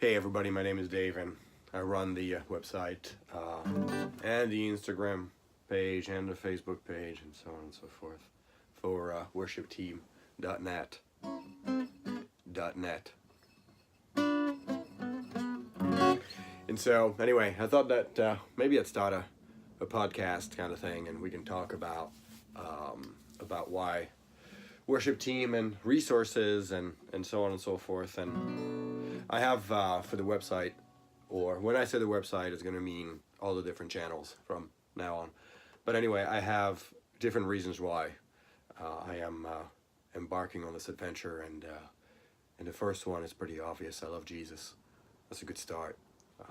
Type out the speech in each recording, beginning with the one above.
Hey everybody, my name is Dave and I run the website and the Instagram page and the Facebook page and so on and so forth for worshipteam.net. .net. And so anyway, I thought that maybe I'd start a podcast kind of thing and we can talk about why worship team and resources and so on and so forth. And I have for the website, or when I say the website, it's going to mean all the different channels from now on. But anyway, I have different reasons why I am embarking on this adventure. And the first one is pretty obvious. I love Jesus. That's a good start.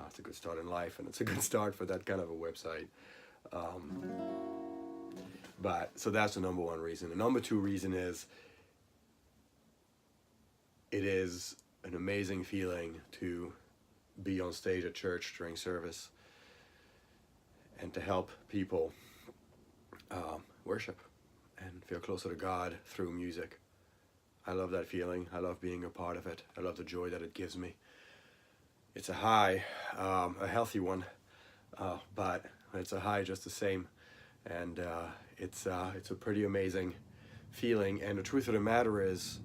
It's a good start in life, and it's a good start for that kind of a website. But so that's the number one reason. The number two reason is it is an amazing feeling to be on stage at church during service and to help people worship and feel closer to God through music. I love that feeling. I love being a part of it. I love the joy that it gives me. It's a high, a healthy one, but it's a high just the same. And it's a pretty amazing feeling. And the truth of the matter is,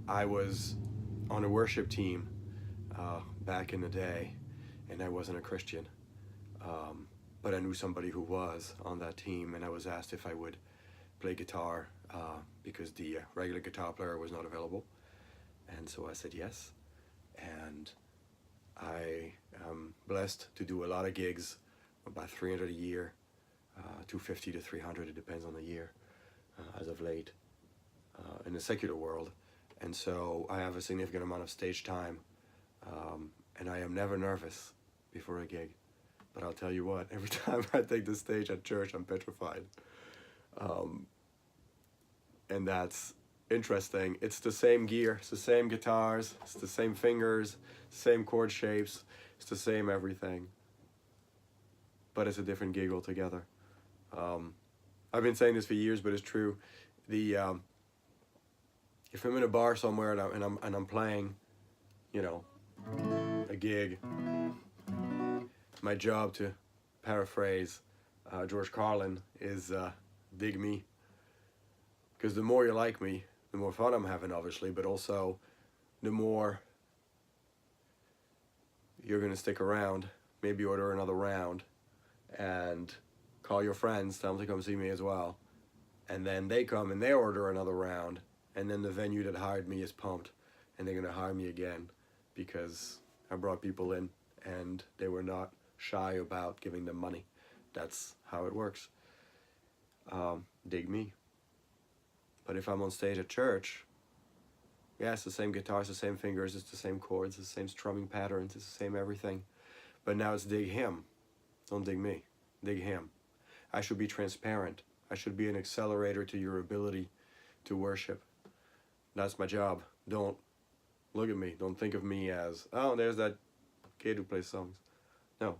I was on a worship team back in the day, and I wasn't a Christian. But I knew somebody who was on that team, and I was asked if I would play guitar because the regular guitar player was not available. And so I said yes. And I am blessed to do a lot of gigs, about 300 a year. 250 to 300, it depends on the year, as of late, in the secular world. And so I have a significant amount of stage time, and I am never nervous before a gig. But I'll tell you what, every time I take the stage at church, I'm petrified. And that's interesting. It's the same gear, it's the same guitars, it's the same fingers, same chord shapes, it's the same everything. But it's a different gig altogether. I've been saying this for years, but it's true. If I'm in a bar somewhere and I'm playing, a gig, my job, to paraphrase George Carlin, is dig me. Because the more you like me, the more fun I'm having, obviously, but also the more you're going to stick around, maybe order another round, and call your friends, tell them to come see me as well. And then they come and they order another round, and then the venue that hired me is pumped, and they're going to hire me again because I brought people in and they were not shy about giving them money. That's how it works. Dig me. But if I'm on stage at church, yeah, it's the same guitars, the same fingers, it's the same chords, it's the same strumming patterns, it's the same everything. But now it's dig him. Don't dig me. Dig him. I should be transparent. I should be an accelerator to your ability to worship. That's my job. Don't look at me. Don't think of me as, oh, there's that kid who plays songs. No.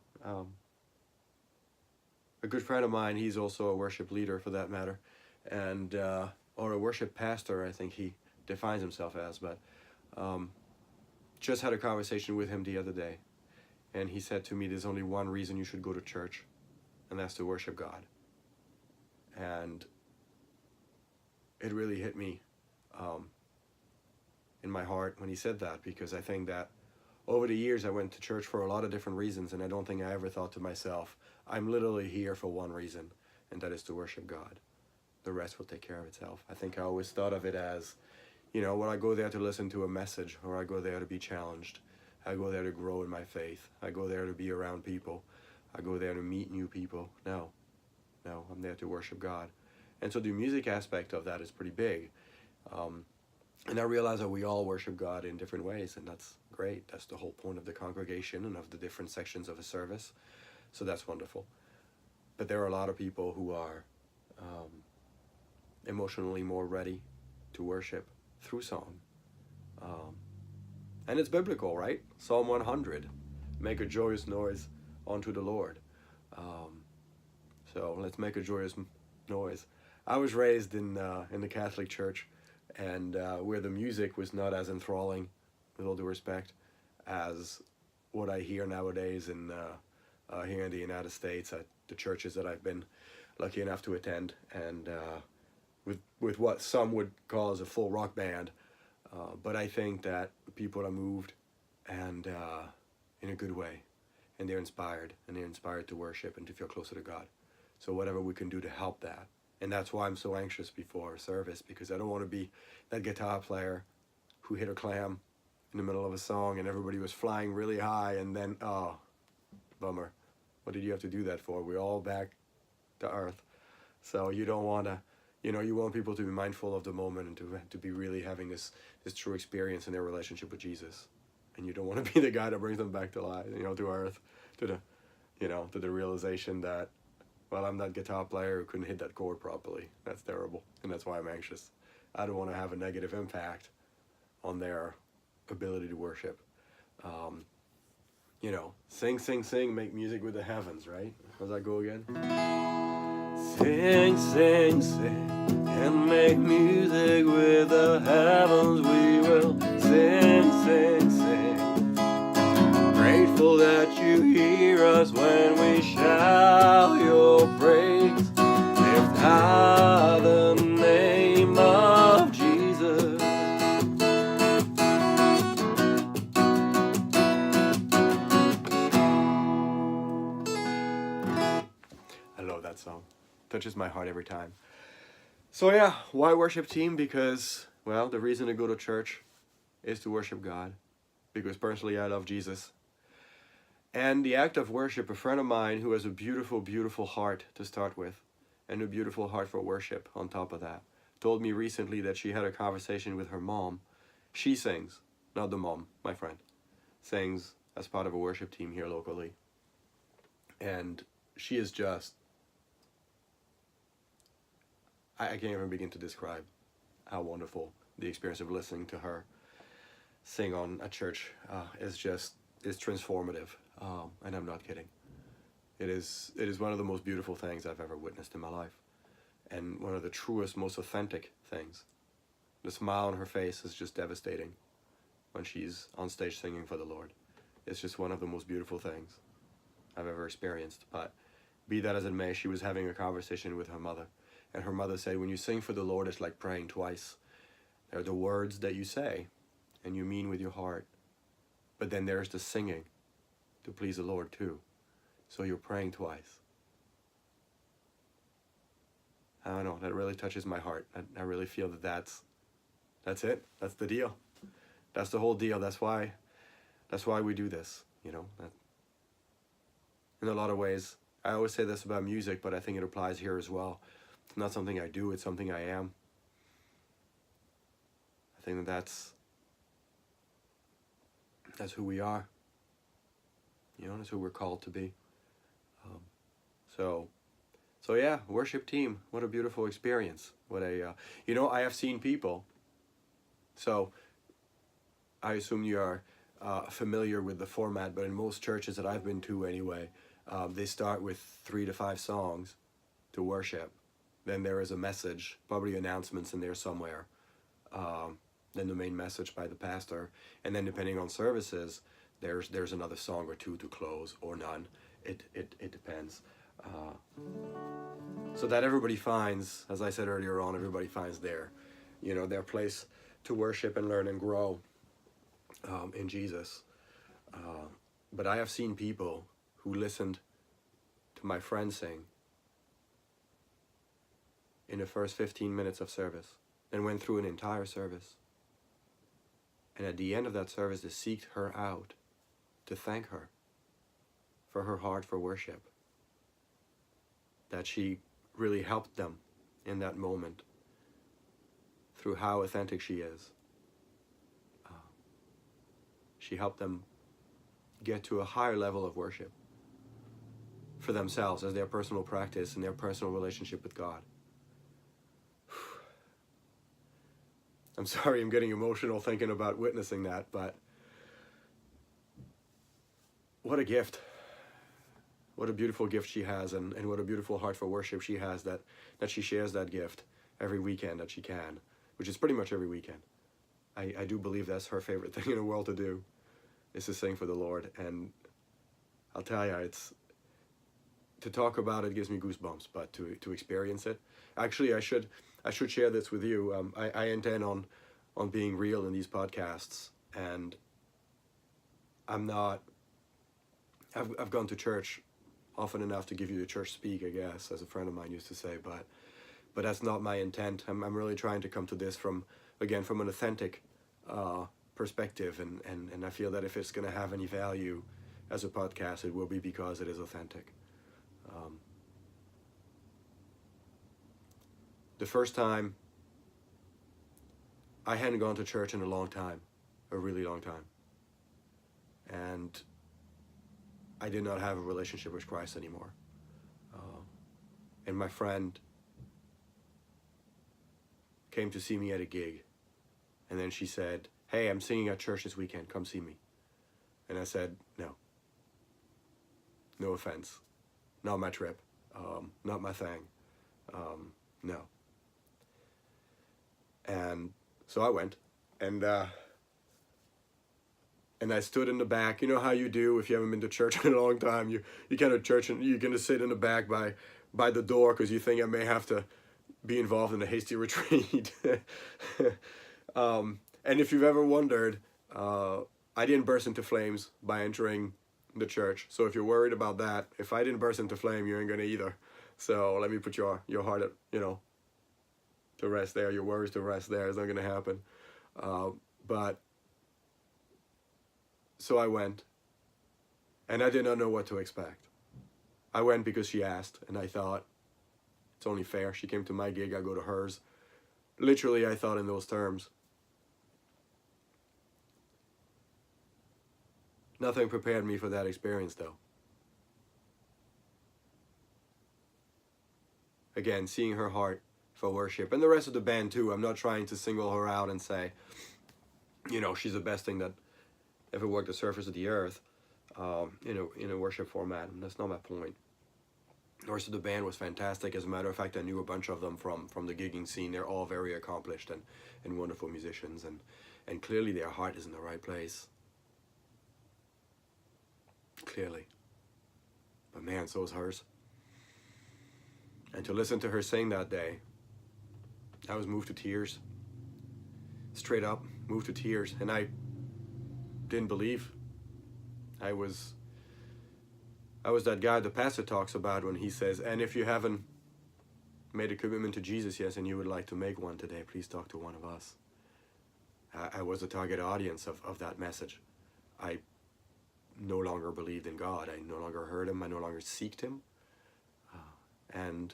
A good friend of mine, he's also a worship leader for that matter, and or a worship pastor, I think he defines himself as, but just had a conversation with him the other day, and he said to me, there's only one reason you should go to church, and that's to worship God. And it really hit me in my heart when he said that, because I think that over the years I went to church for a lot of different reasons, and I don't think I ever thought to myself, I'm literally here for one reason, and that is to worship God. The rest will take care of itself. I think I always thought of it as, well, I go there to listen to a message, or I go there to be challenged. I go there to grow in my faith. I go there to be around people. I go there to meet new people. No, I'm there to worship God. And so the music aspect of that is pretty big. And I realize that we all worship God in different ways, and that's great. That's the whole point of the congregation and of the different sections of a service. So that's wonderful. But there are a lot of people who are emotionally more ready to worship through song. And it's biblical, right? Psalm 100, make a joyous noise unto the Lord. So let's make a joyous noise. I was raised in the Catholic Church, and where the music was not as enthralling, with all due respect, as what I hear nowadays in here in the United States at the churches that I've been lucky enough to attend, and with what some would call as a full rock band. But I think that people are moved and in a good way, and they're inspired to worship and to feel closer to God. So whatever we can do to help that. And that's why I'm so anxious before service, because I don't want to be that guitar player who hit a clam in the middle of a song and everybody was flying really high, and then, oh, bummer. What did you have to do that for? We're all back to earth. So you don't want to, you want people to be mindful of the moment and to be really having this true experience in their relationship with Jesus. And you don't want to be the guy that brings them back to life, to earth, to the realization that, well, I'm that guitar player who couldn't hit that chord properly. That's terrible. And that's why I'm anxious. I don't want to have a negative impact on their ability to worship. Sing, sing, sing, make music with the heavens, right? How's that go again? Sing, sing, sing, and make music with the heavens. We will sing, sing, sing. Grateful that you hear us when we shout your praise. Lift high the name of Jesus. I love that song. Touches my heart every time. So yeah, why worship team? Because, well, the reason to go to church is to worship God. Because personally, I love Jesus. And the act of worship, a friend of mine who has a beautiful, beautiful heart to start with, and a beautiful heart for worship on top of that, told me recently that she had a conversation with her mom. She sings, not the mom, my friend, sings as part of a worship team here locally. And she is just, I can't even begin to describe how wonderful the experience of listening to her sing on a church is transformative. And I'm not kidding. It is one of the most beautiful things I've ever witnessed in my life. And one of the truest, most authentic things. The smile on her face is just devastating when she's on stage singing for the Lord. It's just one of the most beautiful things I've ever experienced. But be that as it may, she was having a conversation with her mother. And her mother said, when you sing for the Lord, it's like praying twice. There are the words that you say and you mean with your heart. But then there's the singing to please the Lord too. So you're praying twice. I don't know, that really touches my heart. I really feel that's it. That's the deal. That's the whole deal. That's why we do this, That, in a lot of ways, I always say this about music, but I think it applies here as well. It's not something I do, it's something I am. I think that's who we are. That's who we're called to be. So yeah, worship team. What a beautiful experience. What a, I have seen people. So I assume you are familiar with the format, but in most churches that I've been to anyway, they start with 3 to 5 songs to worship. Then there is a message, probably announcements in there somewhere. Then the main message by the pastor, and then depending on services, there's another song or two to close, or none. It depends. So that everybody finds, as I said earlier on, everybody finds their place to worship and learn and grow in Jesus. But I have seen people who listened to my friend sing in the first 15 minutes of service and went through an entire service. And at the end of that service, they seeked her out to thank her for her heart for worship. That she really helped them in that moment through how authentic she is. She helped them get to a higher level of worship for themselves as their personal practice and their personal relationship with God. I'm sorry I'm getting emotional thinking about witnessing that, but what a gift. What a beautiful gift she has, and what a beautiful heart for worship she has, that she shares that gift every weekend that she can, which is pretty much every weekend. I do believe that's her favorite thing in the world to do, is to sing for the Lord. And I'll tell you, it's, to talk about it gives me goosebumps, but to experience it, actually, I should share this with you. I intend on being real in these podcasts, and I'm not. I've gone to church often enough to give you the church speak, I guess, as a friend of mine used to say, but that's not my intent. I'm really trying to come to this from an authentic perspective, and I feel that if it's going to have any value as a podcast, it will be because it is authentic. The first time, I hadn't gone to church in a long time, a really long time, and I did not have a relationship with Christ anymore. And my friend came to see me at a gig, and then she said, "Hey, I'm singing at church this weekend, come see me." And I said, no offense, not my trip, not my thing, no. And so I went, and I stood in the back. You know how you do if you haven't been to church in a long time, you kind of church, and you're going to sit in the back by the door because you think I may have to be involved in a hasty retreat. And if you've ever wondered, I didn't burst into flames by entering the church. So if you're worried about that, if I didn't burst into flame, you ain't gonna either. So let me put your heart at, to rest there, your worries to rest there. It's not gonna happen. But so I went, and I did not know what to expect. I went because she asked, and I thought, it's only fair. She came to my gig, I go to hers. Literally, I thought in those terms. Nothing prepared me for that experience, though. Again, seeing her heart for worship, and the rest of the band too. I'm not trying to single her out and say, she's the best thing that ever walked the surface of the earth, in a worship format. And that's not my point. The rest of the band was fantastic. As a matter of fact, I knew a bunch of them from the gigging scene. They're all very accomplished and wonderful musicians, and clearly their heart is in the right place. Clearly. But man, so is hers. And to listen to her sing that day, I was moved to tears. Straight up, moved to tears. And I didn't believe. I was that guy the pastor talks about when he says, and if you haven't made a commitment to Jesus yet and you would like to make one today, please talk to one of us. I was the target audience of that message. I no longer believed in God. I no longer heard him. I no longer seeked him. And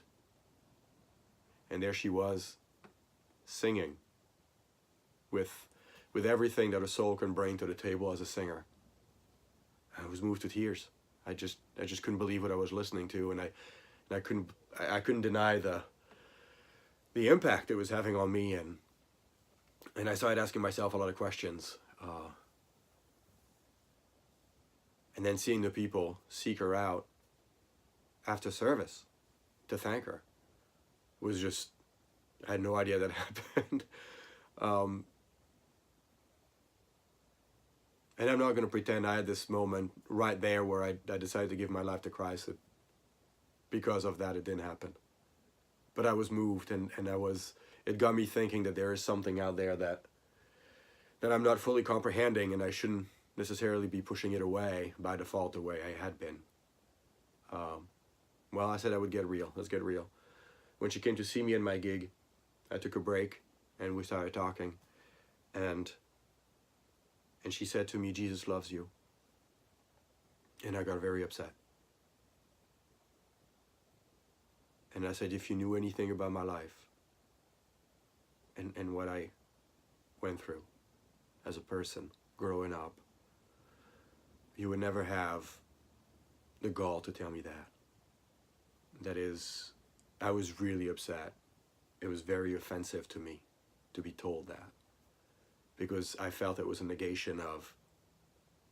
there she was, singing with everything that a soul can bring to the table as a singer. I was moved to tears. I just couldn't believe what I was listening to, and I couldn't deny the impact it was having on me, and I started asking myself a lot of questions. And then seeing the people seek her out after service to thank her was just, I had no idea that happened. And I'm not going to pretend I had this moment right there where I decided to give my life to Christ. Because of that, it didn't happen. But I was moved, and it got me thinking that there is something out there that I'm not fully comprehending, and I shouldn't necessarily be pushing it away by default the way I had been. Well, I said I would get real. Let's get real. When she came to see me in my gig, I took a break, and we started talking, and she said to me, "Jesus loves you." And I got very upset. And I said, if you knew anything about my life and what I went through as a person growing up, you would never have the gall to tell me that. That is, I was really upset. It was very offensive to me to be told that, because I felt it was a negation of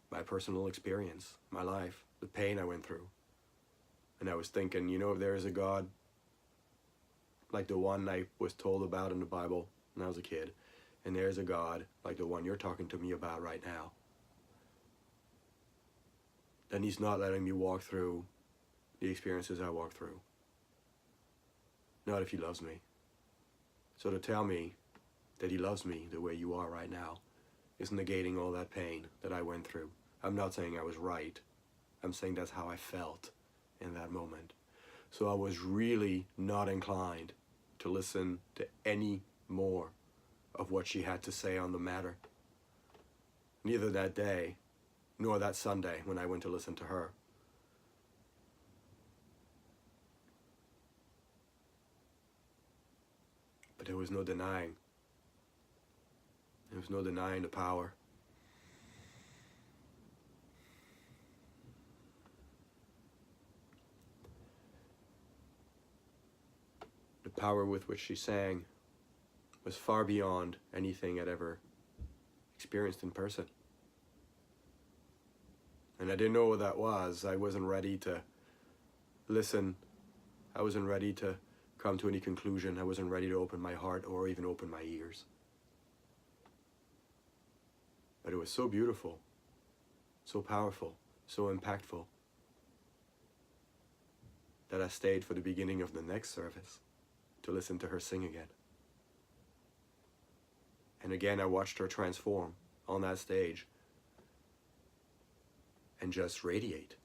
my personal experience, my life, the pain I went through. And I was thinking, if there is a God like the one I was told about in the Bible when I was a kid, and there's a God like the one you're talking to me about right now, then he's not letting me walk through the experiences I walk through. Not if he loves me. So to tell me that he loves me the way you are right now is negating all that pain that I went through. I'm not saying I was right. I'm saying that's how I felt in that moment. So I was really not inclined to listen to any more of what she had to say on the matter. Neither that day, nor that Sunday when I went to listen to her. But there was no denying. There was no denying the power. The power with which she sang was far beyond anything I'd ever experienced in person. And I didn't know what that was. I wasn't ready to listen. I wasn't ready to come to any conclusion. I wasn't ready to open my heart or even open my ears. But it was so beautiful, so powerful, so impactful, that I stayed for the beginning of the next service to listen to her sing again. And again, I watched her transform on that stage and just radiate.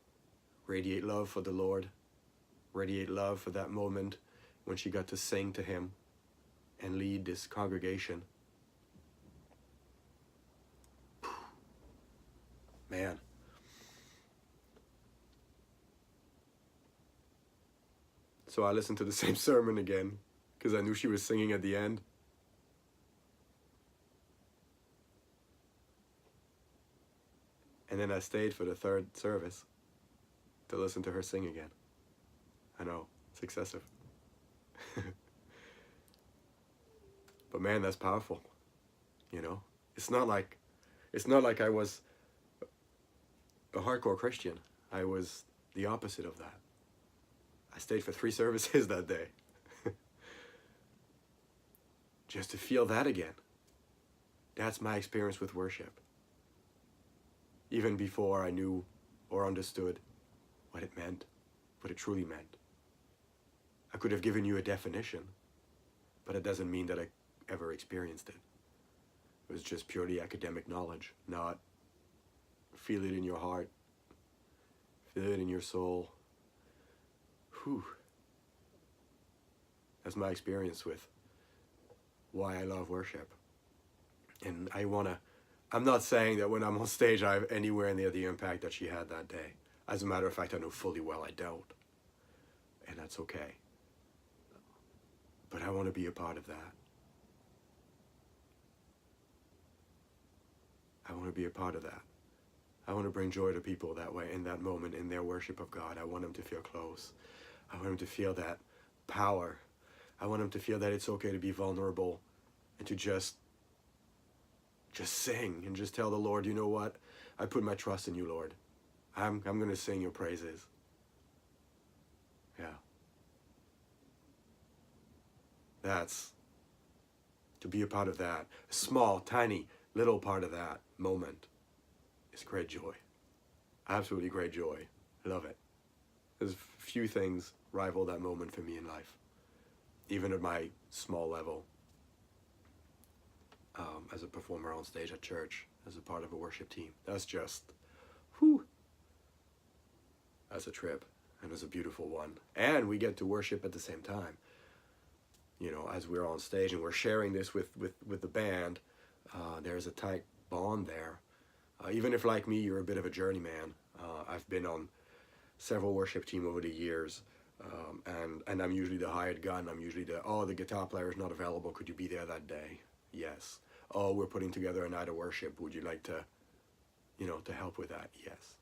Radiate love for the Lord. Radiate love for that moment when she got to sing to him and lead this congregation. Man. So I listened to the same sermon again because I knew she was singing at the end. And then I stayed for the third service to listen to her sing again. I know, it's excessive. But man, that's powerful. You know, it's not like I was a hardcore Christian. I was the opposite of that. I stayed for 3 services that day. Just to feel that again. That's my experience with worship. Even before I knew or understood what it meant, what it truly meant. I could have given you a definition, but it doesn't mean that I ever experienced it. It was just purely academic knowledge, not feel it in your heart, feel it in your soul. Whew. That's my experience with why I love worship. And I'm not saying that when I'm on stage I have anywhere near the impact that she had that day. As a matter of fact, I know fully well I don't. And that's okay. But I want to be a part of that. I want to be a part of that. I want to bring joy to people that way, in that moment, in their worship of God. I want them to feel close. I want them to feel that power. I want them to feel that it's okay to be vulnerable and to just sing and just tell the Lord, you know what? I put my trust in you, Lord. I'm going to sing your praises. Yeah. That's to be a part of that. A small, tiny, little part of that moment is great joy. Absolutely great joy. Love it. There's few things rival that moment for me in life, even at my small level, as a performer on stage at church, as a part of a worship team. That's just, whew, that's a trip, and it's a beautiful one. And we get to worship at the same time, you know, as we're on stage and we're sharing this with the band. There's a tight bond there. Even if, like me, you're a bit of a journeyman. I've been on several worship teams over the years, and I'm usually the hired gun. I'm usually the guitar player is not available. Could you be there that day? Yes. Oh, we're putting together a night of worship. Would you like to, to help with that? Yes.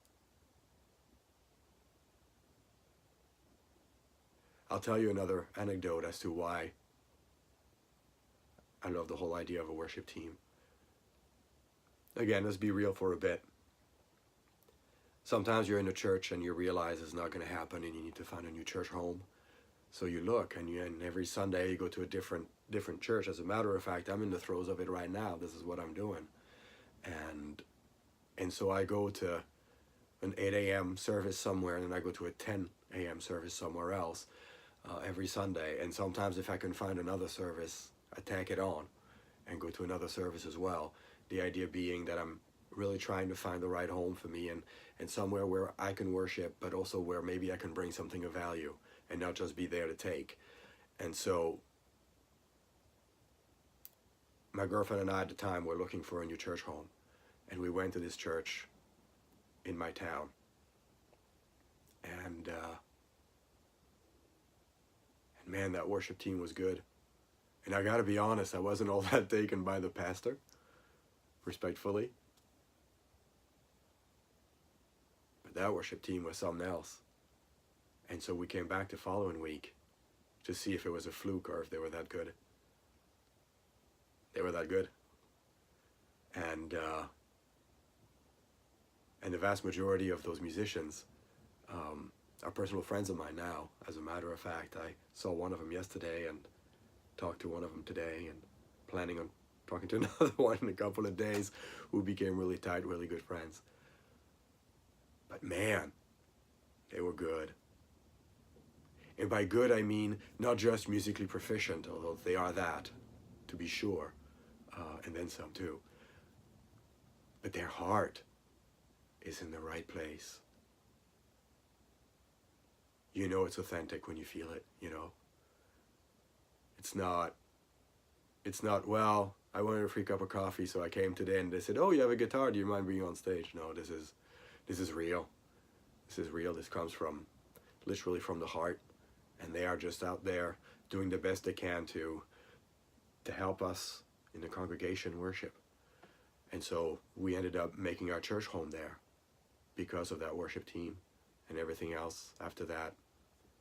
I'll tell you another anecdote as to why I love the whole idea of a worship team. Again, let's be real for a bit. Sometimes you're in a church and you realize it's not going to happen and you need to find a new church home. So you look and every Sunday you go to a different church. As a matter of fact, I'm in the throes of it right now. This is what I'm doing. And so I go to an 8 a.m. service somewhere, and then I go to a 10 a.m. service somewhere else every Sunday. And sometimes if I can find another service, I tack it on and go to another service as well. The idea being that I'm really trying to find the right home for me, and somewhere where I can worship, but also where maybe I can bring something of value and not just be there to take. And so my girlfriend and I at the time were looking for a new church home, and we went to this church in my town. And man, that worship team was good. And I gotta be honest, I wasn't all that taken by the pastor, respectfully. But that worship team was something else. And so we came back the following week to see if it was a fluke or if they were that good. They were that good. And the vast majority of those musicians are personal friends of mine now. As a matter of fact, I saw one of them yesterday and talked to one of them today, and planning on talking to another one in a couple of days, who became really tight, really good friends. But man, they were good. And by good, I mean not just musically proficient, although they are that, to be sure, and then some too. But their heart is in the right place. You know it's authentic when you feel it, you know. It's not, well, I wanted a free cup of coffee, so I came today and they said, oh, you have a guitar, do you mind being on stage? No, this is real. This is real. This comes from, literally from the heart. And they are just out there doing the best they can to help us in the congregation worship. And so we ended up making our church home there because of that worship team, and everything else after that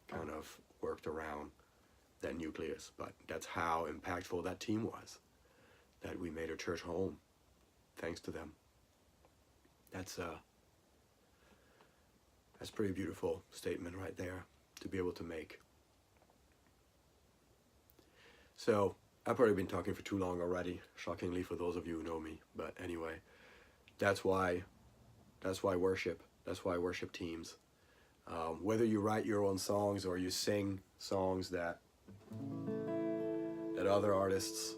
kind of worked around that nucleus. But that's how impactful that team was, that we made a church home thanks to them. That's a pretty beautiful statement right there to be able to make. So I've probably been talking for too long already, shockingly for those of you who know me. But anyway, that's why worship. That's why worship teams. Whether you write your own songs or you sing songs that other artists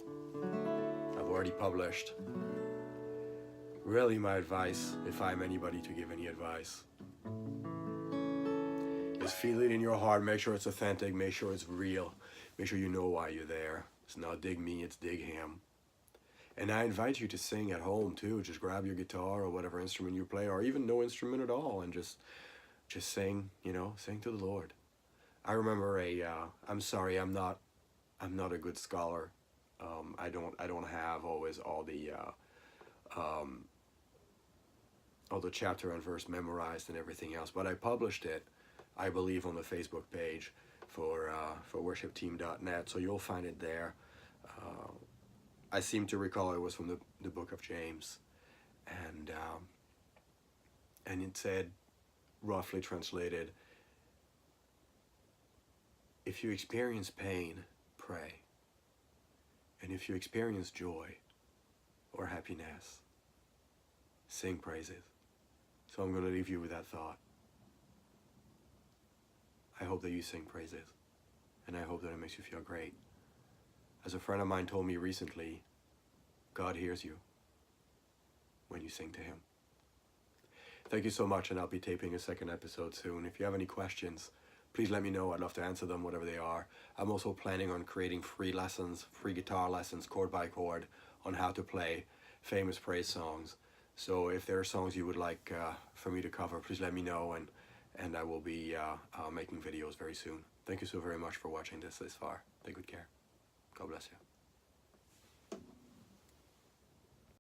have already published, really my advice, if I'm anybody to give any advice, is feel it in your heart. Make sure it's authentic. Make sure it's real. Make sure you know why you're there. It's not dig me, it's dig him. And I invite you to sing at home too. Just grab your guitar or whatever instrument you play, or even no instrument at all, and just sing, you know, sing to the Lord. I remember I'm sorry, I'm not a good scholar. I don't have always all the chapter and verse memorized and everything else, but I published it, I believe, on the Facebook page for worshipteam.net, so you'll find it there. I seem to recall it was from the book of James, and it said, roughly translated, if you experience pain, pray, and if you experience joy or happiness, sing praises. So I'm going to leave you with that thought. I hope that you sing praises, and I hope that it makes you feel great. As a friend of mine told me recently, God hears you when you sing to him. Thank you so much, and I'll be taping a second episode soon. If you have any questions, please let me know. I'd love to answer them, whatever they are. I'm also planning on creating free lessons, free guitar lessons, chord by chord, on how to play famous praise songs. So if there are songs you would like for me to cover, please let me know, and I will be making videos very soon. Thank you so very much for watching this far. Take good care. God bless you.